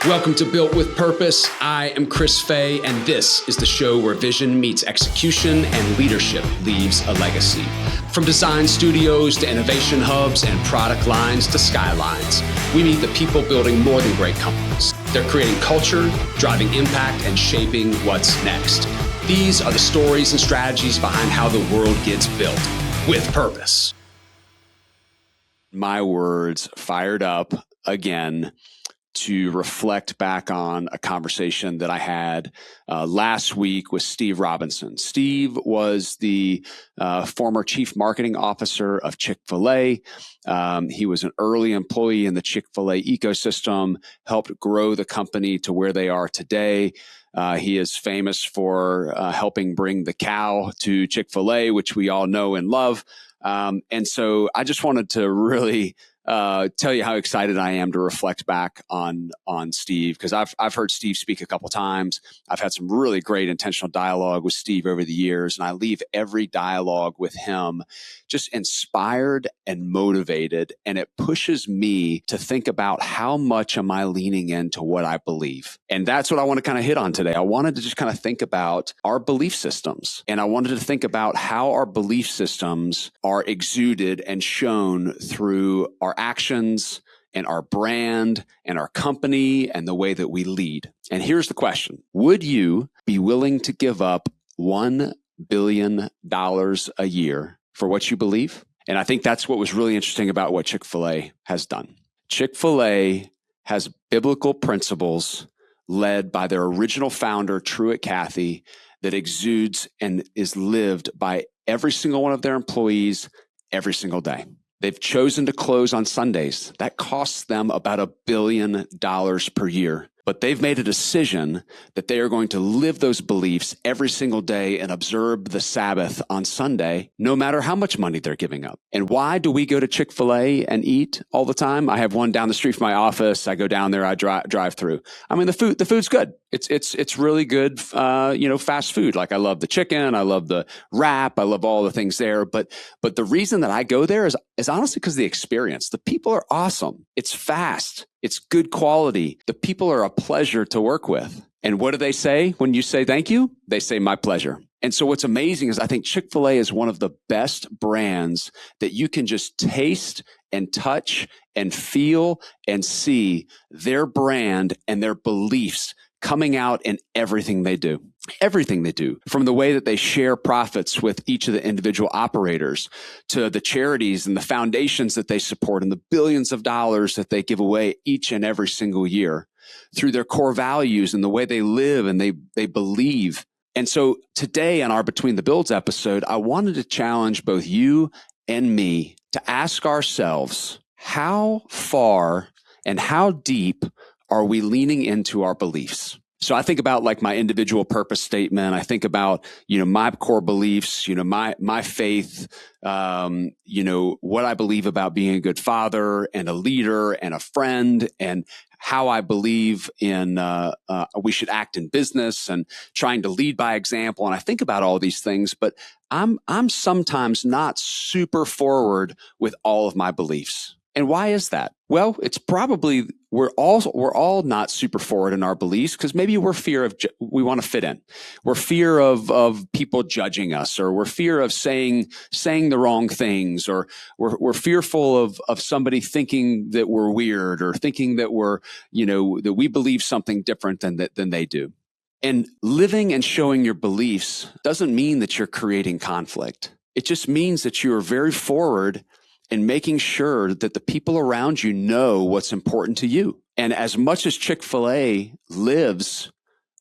Welcome to Built with Purpose. I am Chris Fay, and this is the show where vision meets execution and leadership leaves a legacy. From design studios to innovation hubs and product lines to skylines, we meet the people building more than great companies. They're creating culture, driving impact, and shaping what's next. These are the stories and strategies behind how the world gets built with purpose. My words fired up again to reflect back on a conversation that I had last week with Steve Robinson. Steve was the former chief marketing officer of Chick-fil-A. He was an early employee in the Chick-fil-A ecosystem, helped grow the company to where they are today. He is famous for helping bring the cow to Chick-fil-A, which we all know and love. And so I just wanted to really tell you how excited I am to reflect back on Steve, because I've heard Steve speak a couple times. I've had some really great intentional dialogue with Steve over the years, and I leave every dialogue with him just inspired and motivated, and it pushes me to think about how much am I leaning into what I believe. And that's what I want to kind of hit on today. I wanted to just kind of think about our belief systems, and I wanted to think about how our belief systems are exuded and shown through our actions and our brand and our company and the way that we lead. And here's the question. Would you be willing to give up $1 billion a year for what you believe? And I think that's what was really interesting about what Chick-fil-A has done. Chick-fil-A has biblical principles led by their original founder, Truett Cathy, that exudes and is lived by every single one of their employees every single day. They've chosen to close on Sundays. That costs them about $1 billion per year. But they've made a decision that they are going to live those beliefs every single day and observe the Sabbath on Sunday, no matter how much money they're giving up. And why do we go to Chick-fil-A and eat all the time? I have one down the street from my office. I go down there, I drive through. I mean, the food's good. It's really good, fast food. Like, I love the chicken, I love the wrap, I love all the things there. But the reason that I go there is honestly because of the experience. The people are awesome. It's fast. It's good quality. The people are a pleasure to work with. And what do they say when you say thank you? They say, my pleasure. And so what's amazing is I think Chick-fil-A is one of the best brands that you can just taste and touch and feel and see their brand and their beliefs coming out in everything they do. Everything they do, from the way that they share profits with each of the individual operators to the charities and the foundations that they support and the billions of dollars that they give away each and every single year, through their core values and the way they live and they believe. And so today on our Between the Builds episode, I wanted to challenge both you and me to ask ourselves, how far and how deep are we leaning into our beliefs? So I think about like my individual purpose statement. I think about, my core beliefs, my faith, what I believe about being a good father and a leader and a friend, and how I believe in we should act in business and trying to lead by example. And I think about all these things, but I'm sometimes not super forward with all of my beliefs. And why is that? Well, it's probably we're all not super forward in our beliefs because maybe we're we want to fit in. We're fear of people judging us, or we're fear of saying the wrong things, or we're fearful of somebody thinking that we're weird, or thinking that we're that we believe something different than they do. And living and showing your beliefs doesn't mean that you're creating conflict. It just means that you are very forward and making sure that the people around you know what's important to you. And as much as Chick-fil-A lives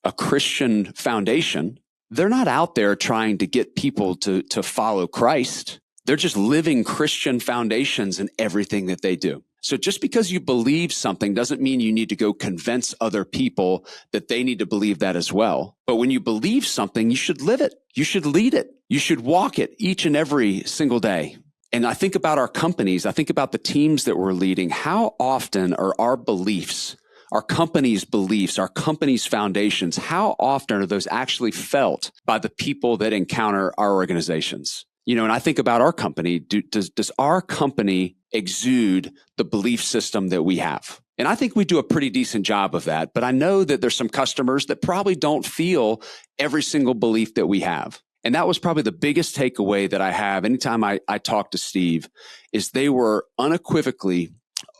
a Christian foundation, they're not out there trying to get people to follow Christ. They're just living Christian foundations in everything that they do. So just because you believe something doesn't mean you need to go convince other people that they need to believe that as well. But when you believe something, you should live it. You should lead it. You should walk it each and every single day. And I think about our companies. I think about the teams that we're leading. How often are our beliefs, our company's beliefs, our company's foundations, how often are those actually felt by the people that encounter our organizations? And I think about our company. Does our company exude the belief system that we have? And I think we do a pretty decent job of that. But I know that there's some customers that probably don't feel every single belief that we have. And that was probably the biggest takeaway that I have anytime I talk to Steve, is they were unequivocally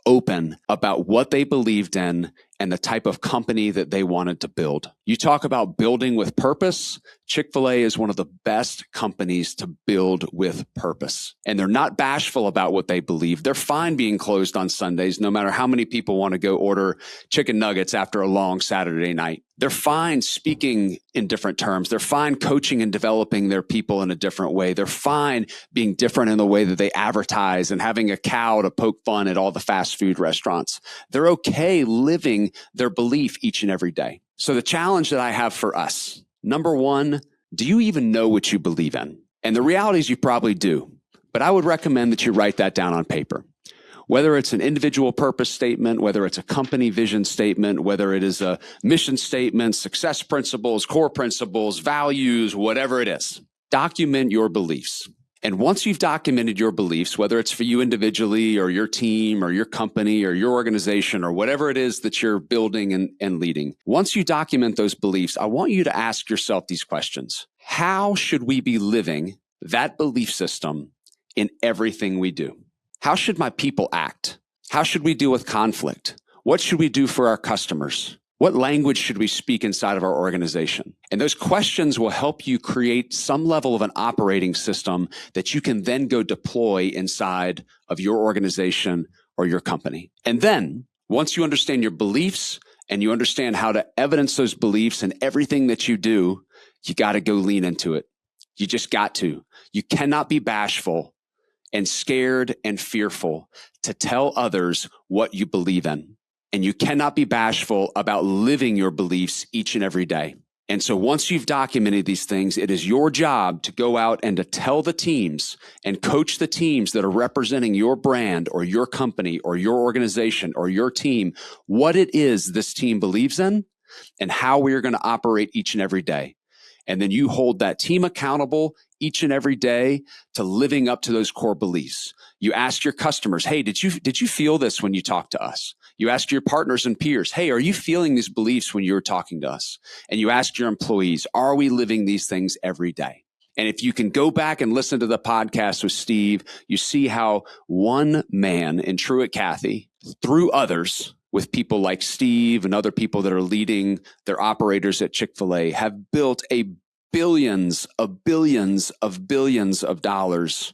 open about what they believed in and the type of company that they wanted to build. You talk about building with purpose. Chick-fil-A is one of the best companies to build with purpose. And they're not bashful about what they believe. They're fine being closed on Sundays, no matter how many people want to go order chicken nuggets after a long Saturday night. They're fine speaking in different terms. They're fine coaching and developing their people in a different way. They're fine being different in the way that they advertise and having a cow to poke fun at all the fast food restaurants. They're okay living their belief each and every day. So the challenge that I have for us, number one, do you even know what you believe in? And the reality is you probably do, but I would recommend that you write that down on paper. Whether it's an individual purpose statement, whether it's a company vision statement, whether it is a mission statement, success principles, core principles, values, whatever it is, document your beliefs. And once you've documented your beliefs, whether it's for you individually or your team or your company or your organization or whatever it is that you're building and leading, once you document those beliefs, I want you to ask yourself these questions. How should we be living that belief system in everything we do? How should my people act? How should we deal with conflict? What should we do for our customers? What language should we speak inside of our organization? And those questions will help you create some level of an operating system that you can then go deploy inside of your organization or your company. And then once you understand your beliefs and you understand how to evidence those beliefs in everything that you do, you got to go lean into it. You just got to. You cannot be bashful and scared and fearful to tell others what you believe in. And you cannot be bashful about living your beliefs each and every day. And so once you've documented these things, it is your job to go out and to tell the teams and coach the teams that are representing your brand or your company or your organization or your team, what it is this team believes in and how we are going to operate each and every day. And then you hold that team accountable each and every day to living up to those core beliefs. You ask your customers, hey, did you feel this when you talked to us? You ask your partners and peers, hey, are you feeling these beliefs when you're talking to us? And you ask your employees, are we living these things every day? And if you can go back and listen to the podcast with Steve, you see how one man in Truett Cathy, through others, with people like Steve and other people that are leading their operators at Chick-fil-A, have built billions of dollars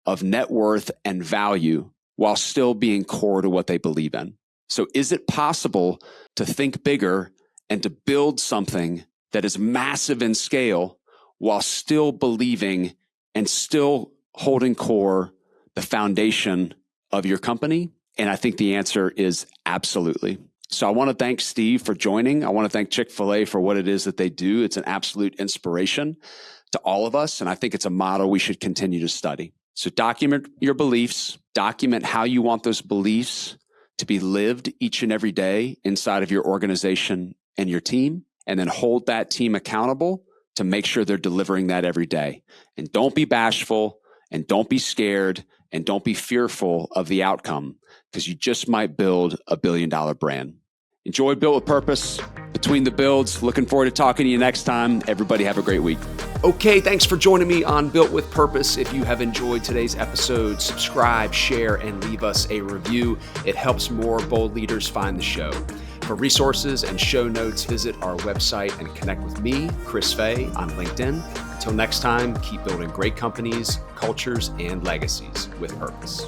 of net worth and value while still being core to what they believe in. So is it possible to think bigger and to build something that is massive in scale while still believing and still holding core the foundation of your company? And I think the answer is absolutely. So I want to thank Steve for joining. I want to thank Chick-fil-A for what it is that they do. It's an absolute inspiration to all of us. And I think it's a model we should continue to study. So document your beliefs, document how you want those beliefs to be lived each and every day inside of your organization and your team, and then hold that team accountable to make sure they're delivering that every day. And don't be bashful and don't be scared and don't be fearful of the outcome, because you just might build a billion-dollar brand. Enjoy Built with Purpose. Between the builds, looking forward to talking to you next time. Everybody have a great week. Okay, thanks for joining me on Built with Purpose. If you have enjoyed today's episode, subscribe, share, and leave us a review. It helps more bold leaders find the show. For resources and show notes, visit our website and connect with me, Chris Fay, on LinkedIn. Until next time, keep building great companies, cultures, and legacies with purpose.